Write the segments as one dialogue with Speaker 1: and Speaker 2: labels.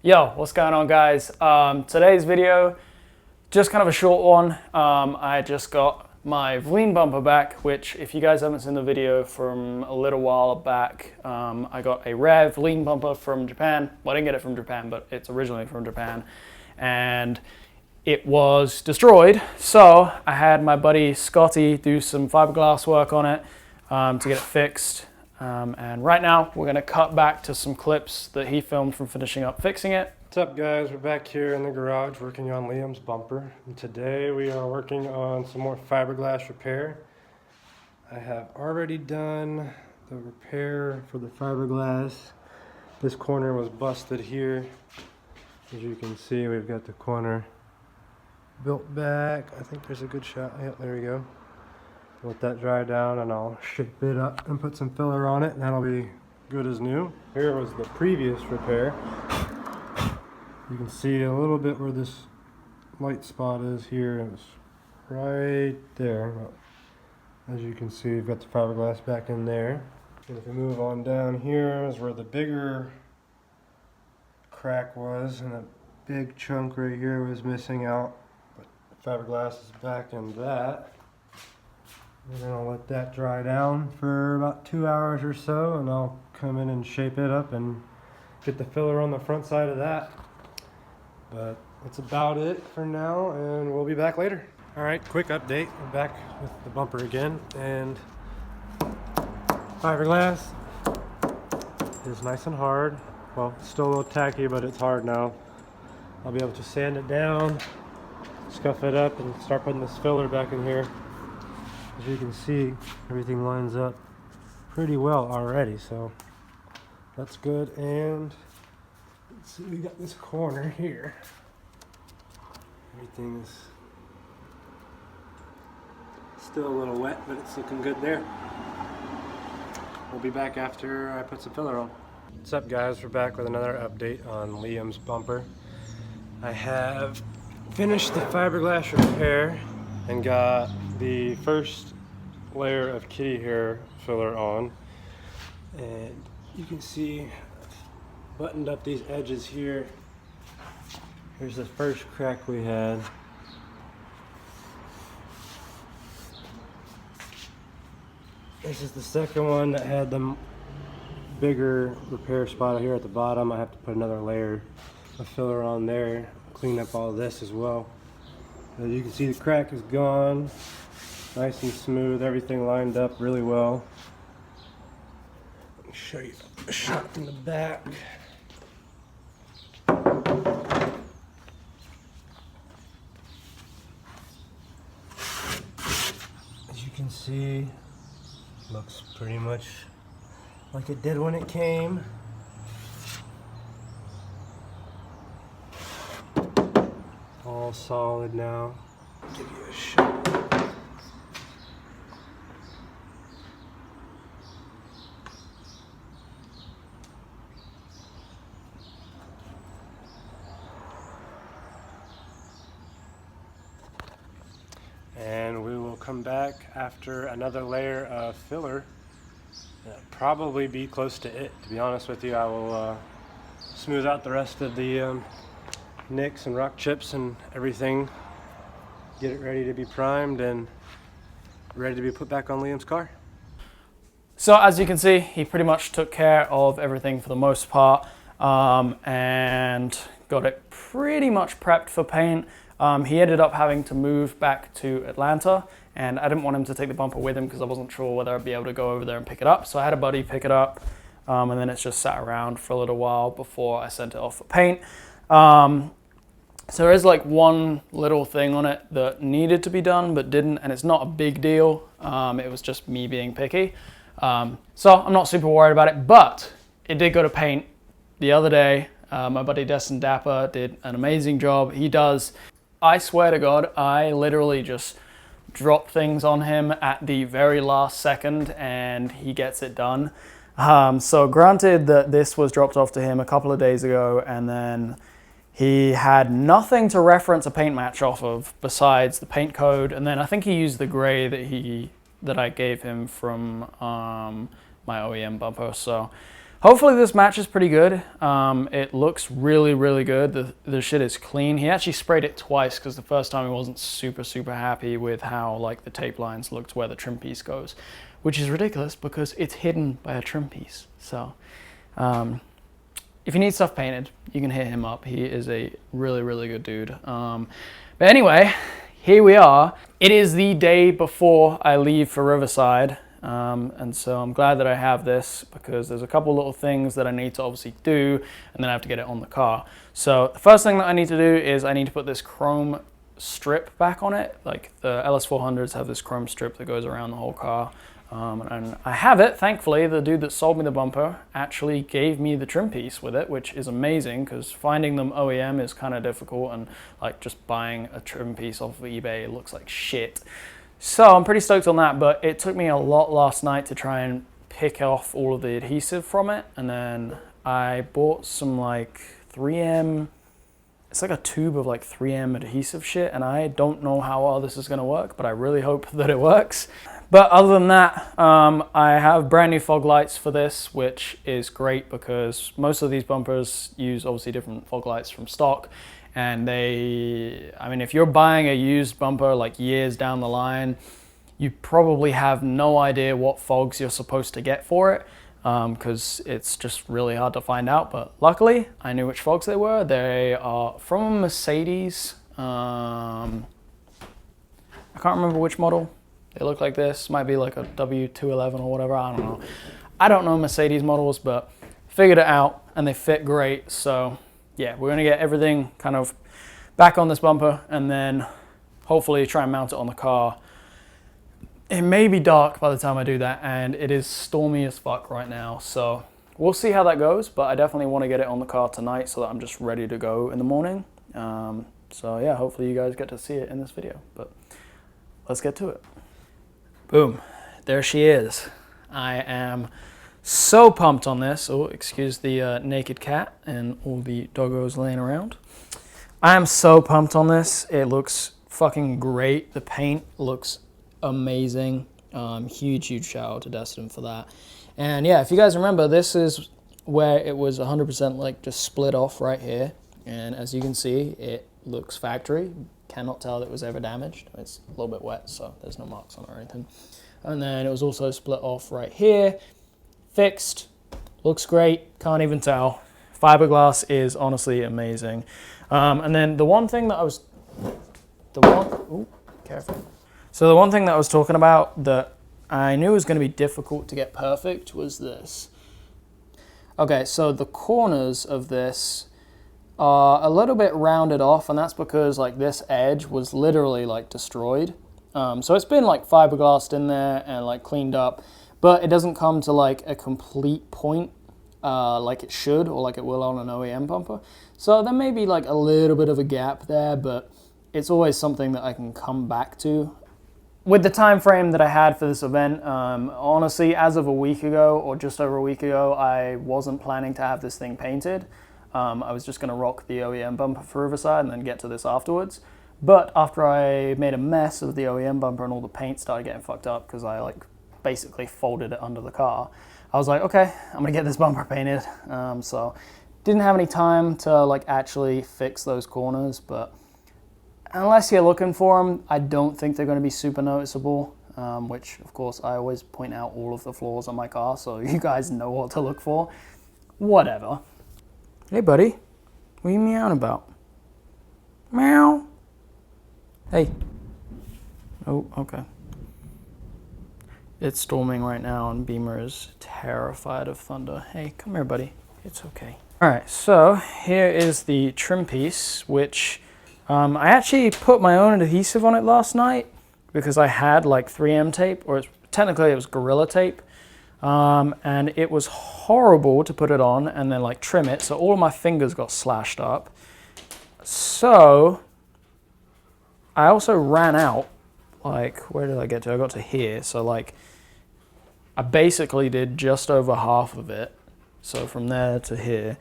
Speaker 1: Yo, what's going on, guys? Today's video, just kind of a short one. I just got my Vlene bumper back, which if you guys haven't seen the video from a little while back, I got a rare Vlene bumper from Japan. Well, I didn't get it from Japan, but it's originally from Japan. And it was destroyed, so I had my buddy Scotty do some fiberglass work on it to get it fixed. And right now we're going to cut back to some clips that he filmed from finishing up fixing it.
Speaker 2: What's up, guys? We're back here in the garage working on Liam's bumper, and today we are working on some more fiberglass repair. I have already done the repair for the fiberglass. This corner was busted here. As you can see, we've got the corner built back. I think there's a good shot. Yep, there we go. Let that dry down and I'll shape it up and put some filler on it, and that'll be good as new. Here was the previous repair. You can see a little bit where this light spot is here. It's right there. As you can see, we've got the fiberglass back in there. And if we move on down here is where the bigger crack was, and a big chunk right here was missing out. But the fiberglass is back in that. We're going to let that dry down for about 2 hours or so, and I'll come in and shape it up and get the filler on the front side of that. But that's about it for now, and we'll be back later. Alright, quick update. I'm back with the bumper again, and fiberglass is nice and hard. Well, it's still a little tacky, but it's hard now. I'll be able to sand it down, scuff it up, and start putting this filler back in here. As you can see, everything lines up pretty well already, so that's good. And let's see, we got this corner here. Everything is still a little wet, but it's looking good there. We'll be back after I put some filler on. What's up, guys? We're back with another update on Liam's bumper. I have finished the fiberglass repair and got the first layer of kitty hair filler on, and you can see I've buttoned up these edges here. Here's the first crack we had. This is the second one that had the bigger repair spot here at the bottom. I have to put another layer of filler on there, clean up all this as well. As you can see, the crack is gone, nice and smooth, everything lined up really well. Let me show you a shot from the back. As you can see, looks pretty much like it did when it came. All solid now. Give you a shot. And we will come back after another layer of filler. Probably be close to it, to be honest with you. I will smooth out the rest of the nicks and rock chips and everything, get it ready to be primed and ready to be put back on Liam's car.
Speaker 1: So as you can see, he pretty much took care of everything for the most part, and got it pretty much prepped for paint. He ended up having to move back to Atlanta, and I didn't want him to take the bumper with him because I wasn't sure whether I'd be able to go over there and pick it up. So I had a buddy pick it up, and then it's just sat around for a little while before I sent it off for paint. So there is like one little thing on it that needed to be done but didn't, and it's not a big deal. It was just me being picky. So I'm not super worried about it, but it did go to paint the other day. My buddy Destin Dapper did an amazing job. He does, I swear to God, I literally just drop things on him at the very last second and he gets it done. So granted that this was dropped off to him a couple of days ago, and then he had nothing to reference a paint match off of besides the paint code, and then I think he used the gray that I gave him from my OEM bumper. So hopefully this matches pretty good. It looks really, really good. The shit is clean. He actually sprayed it twice because the first time he wasn't super, super happy with how like the tape lines looked where the trim piece goes, which is ridiculous because it's hidden by a trim piece. So if you need stuff painted, you can hit him up. He is a really, really good dude. But anyway, here we are. It is the day before I leave for Riverside. And so I'm glad that I have this because there's a couple little things that I need to obviously do, and then I have to get it on the car. So the first thing that I need to do is I need to put this chrome strip back on it. Like the LS400s have this chrome strip that goes around the whole car. And I have it, thankfully. The dude that sold me the bumper actually gave me the trim piece with it, which is amazing because finding them OEM is kind of difficult, and like just buying a trim piece off of eBay looks like shit. So I'm pretty stoked on that, but it took me a lot last night to try and pick off all of the adhesive from it. And then I bought some like 3M, it's like a tube of like 3M adhesive shit, and I don't know how well this is gonna work, but I really hope that it works. But other than that, I have brand new fog lights for this, which is great because most of these bumpers use obviously different fog lights from stock. And I mean, if you're buying a used bumper like years down the line, you probably have no idea what fogs you're supposed to get for it because it's just really hard to find out. But luckily, I knew which fogs they were. They are from a Mercedes. I can't remember which model. They look like this. Might be like a W211 or whatever. I don't know. I don't know Mercedes models, but figured it out and they fit great. So yeah, we're gonna get everything kind of back on this bumper and then hopefully try and mount it on the car. It may be dark by the time I do that, and it is stormy as fuck right now. So we'll see how that goes, but I definitely want to get it on the car tonight so that I'm just ready to go in the morning. So yeah, hopefully you guys get to see it in this video, but let's get to it. Boom, there she is. I am so pumped on this. Oh, excuse the naked cat and all the doggos laying around. I am so pumped on this. It looks fucking great. The paint looks amazing. Huge shout out to Destin for that. And yeah, if you guys remember, this is where it was 100% like just split off right here. And as you can see, it looks factory. Cannot tell that it was ever damaged. It's a little bit wet, so there's no marks on it or anything. And then it was also split off right here. Fixed, looks great, can't even tell. Fiberglass is honestly amazing. And then the one thing that I was, careful. So the one thing that I was talking about that I knew was gonna be difficult to get perfect was this. Okay, so the corners of this are a little bit rounded off, and that's because like this edge was literally like destroyed. So it's been like fiberglassed in there and like cleaned up, but it doesn't come to like a complete point like it should or like it will on an OEM bumper. So there may be like a little bit of a gap there, but it's always something that I can come back to. With the time frame that I had for this event, honestly, as of a week ago or just over a week ago, I wasn't planning to have this thing painted. I was just gonna rock the OEM bumper for Riverside and then get to this afterwards. But after I made a mess of the OEM bumper and all the paint started getting fucked up because I like basically folded it under the car, I was like, okay, I'm gonna get this bumper painted. So didn't have any time to like actually fix those corners, but unless you're looking for them, I don't think they're gonna be super noticeable, which of course I always point out all of the flaws on my car so you guys know what to look for. Whatever. Hey buddy, what are you meowing about? Meow. Hey. Oh, okay. It's storming right now and Beamer is terrified of thunder. Hey, come here buddy, it's okay. All right, so here is the trim piece, which I actually put my own adhesive on it last night because I had like 3M tape, or technically it was Gorilla Tape. And it was horrible to put it on and then like trim it, so all of my fingers got slashed up. So I also ran out, like, where did I get to? I got to here, so like I basically did just over half of it, so from there to here,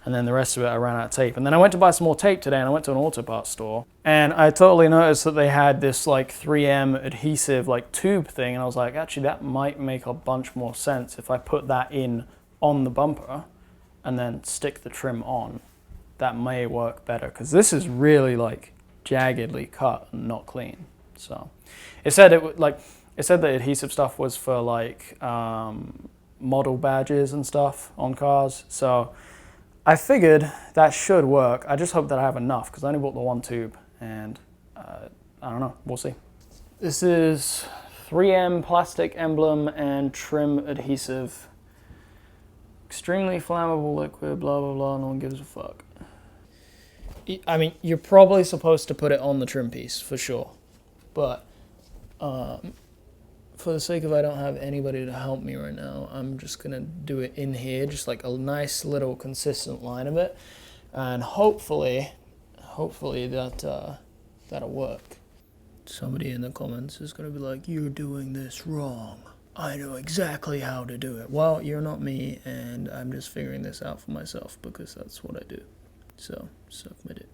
Speaker 1: and then the rest of it I ran out of tape. And then I went to buy some more tape today, and I went to an auto parts store, and I totally noticed that they had this like 3M adhesive like tube thing, and I was like, actually that might make a bunch more sense if I put that in on the bumper and then stick the trim on, that may work better, because this is really like jaggedly cut and not clean. So it said the adhesive stuff was for like model badges and stuff on cars. So I figured that should work. I just hope that I have enough, because I only bought the one tube, and I don't know, we'll see. This is 3M plastic emblem and trim adhesive. Extremely flammable liquid, blah, blah, blah, no one gives a fuck. I mean, you're probably supposed to put it on the trim piece, for sure. But, for the sake of I don't have anybody to help me right now, I'm just gonna do it in here, just like a nice little consistent line of it. And hopefully that'll work. Somebody in the comments is gonna be like, "You're doing this wrong. I know exactly how to do it." Well, you're not me, and I'm just figuring this out for myself, because that's what I do. So, suck my dick.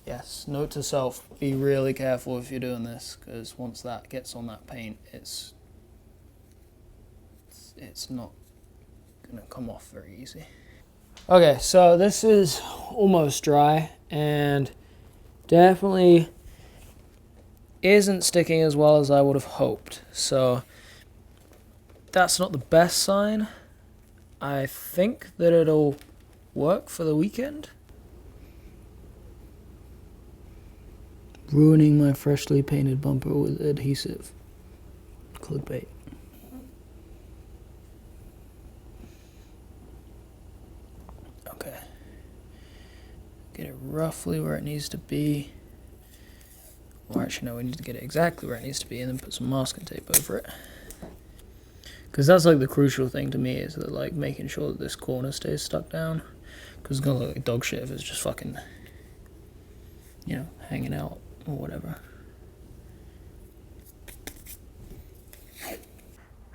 Speaker 1: Yes, note to self, be really careful if you're doing this, because once that gets on that paint, it's not gonna come off very easy. Okay, so this is almost dry, and definitely isn't sticking as well as I would have hoped. So that's not the best sign. I think that it'll work for the weekend. Ruining my freshly painted bumper with adhesive. Clickbait. Okay. Get it roughly where it needs to be. Or actually, no, we need to get it exactly where it needs to be, and then put some masking tape over it. Because that's like the crucial thing to me, is that like making sure that this corner stays stuck down. Because it's gonna look like dog shit if it's just fucking, you know, hanging out or whatever.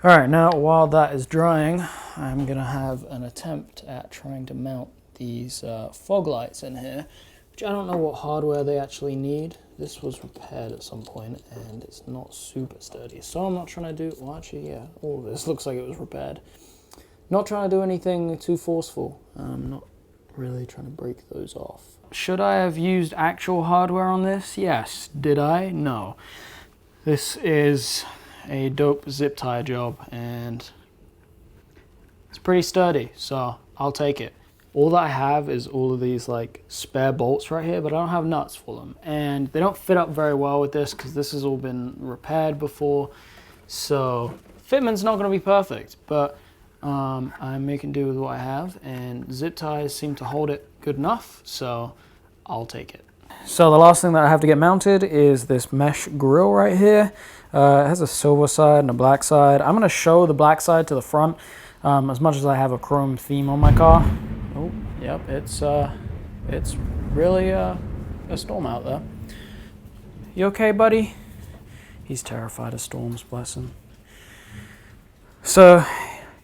Speaker 1: Alright, now while that is drying, I'm gonna have an attempt at trying to mount these fog lights in here, which I don't know what hardware they actually need. This was repaired at some point, and it's not super sturdy. So I'm not trying to do, well actually, yeah, all of this looks like it was repaired. Not trying to do anything too forceful. I'm not really trying to break those off. Should I have used actual hardware on this? Yes. Did I? No. This is a dope zip tie job, and it's pretty sturdy, so I'll take it. All that I have is all of these like spare bolts right here, but I don't have nuts for them. And they don't fit up very well with this, because this has all been repaired before. So fitment's not gonna be perfect, but I'm making do with what I have, and zip ties seem to hold it good enough, so I'll take it. So the last thing that I have to get mounted is this mesh grill right here. It has a silver side and a black side. I'm gonna show the black side to the front, as much as I have a chrome theme on my car. Oh, yep, it's really a storm out there. You okay, buddy? He's terrified of storms, bless him. So,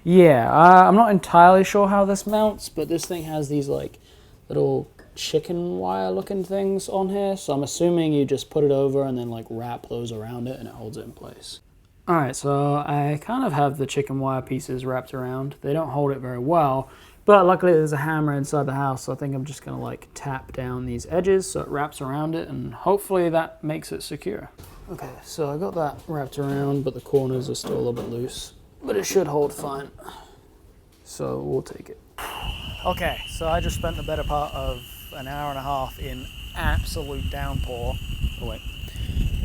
Speaker 1: yeah, I'm not entirely sure how this mounts, but this thing has these like little chicken wire looking things on here, so I'm assuming you just put it over and then like wrap those around it and it holds it in place. Alright, so I kind of have the chicken wire pieces wrapped around. They don't hold it very well, but luckily there's a hammer inside the house, so I think I'm just gonna like tap down these edges so it wraps around it, and hopefully that makes it secure. Okay, so I got that wrapped around, but the corners are still a little bit loose, but it should hold fine. So we'll take it. Okay, so I just spent the better part of an hour and a half in absolute downpour. Oh wait,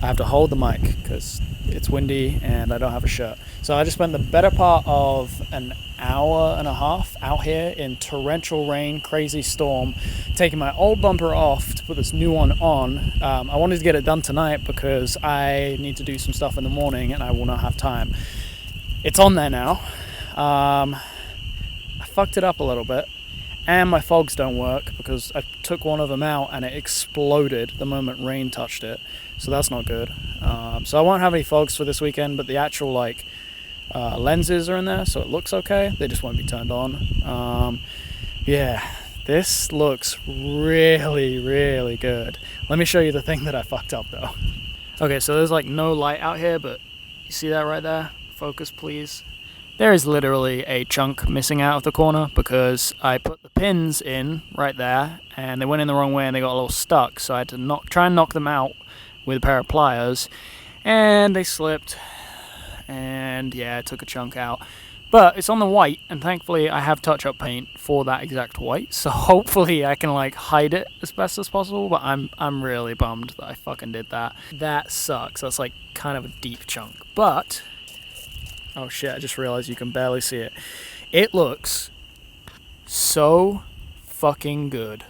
Speaker 1: I have to hold the mic because it's windy and I don't have a shirt. So I just spent the better part of an hour and a half out here in torrential rain, crazy storm, taking my old bumper off to put this new one on. I wanted to get it done tonight because I need to do some stuff in the morning and I will not have time. It's on there now. I fucked it up a little bit, and my fogs don't work because I took one of them out and it exploded the moment rain touched it, so that's not good. So I won't have any fogs for this weekend, but the actual like lenses are in there, so it looks okay. They just won't be turned on. Yeah, this looks really, really good. Let me show you the thing that I fucked up though. Okay, so there's like no light out here, but you see that right there? Focus, please. There is literally a chunk missing out of the corner because I put the pins in right there and they went in the wrong way and they got a little stuck, so I had to try and knock them out with a pair of pliers, and they slipped, and yeah, it took a chunk out. But it's on the white, and thankfully I have touch-up paint for that exact white, so hopefully I can like hide it as best as possible. But I'm really bummed that I fucking did that. That sucks. That's like kind of a deep chunk. But oh shit, I just realized you can barely see it. It looks so fucking good.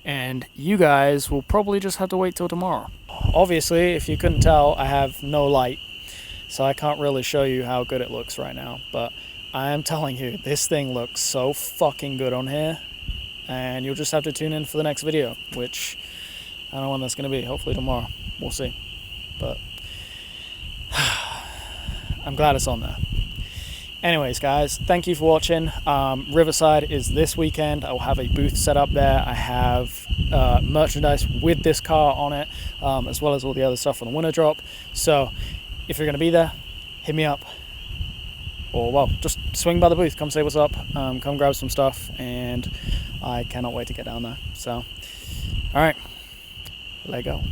Speaker 1: And you guys will probably just have to wait till tomorrow. Obviously, if you couldn't tell, I have no light, so I can't really show you how good it looks right now. But I am telling you, this thing looks so fucking good on here. And you'll just have to tune in for the next video, which I don't know when that's going to be. Hopefully tomorrow. We'll see. But I'm glad it's on there. Anyways, guys, thank you for watching. Riverside is this weekend. I will have a booth set up there. I have merchandise with this car on it, as well as all the other stuff on the winter drop. So if you're going to be there, hit me up. Or, well, just swing by the booth. Come say what's up. Come grab some stuff. And I cannot wait to get down there. So, all right, let go.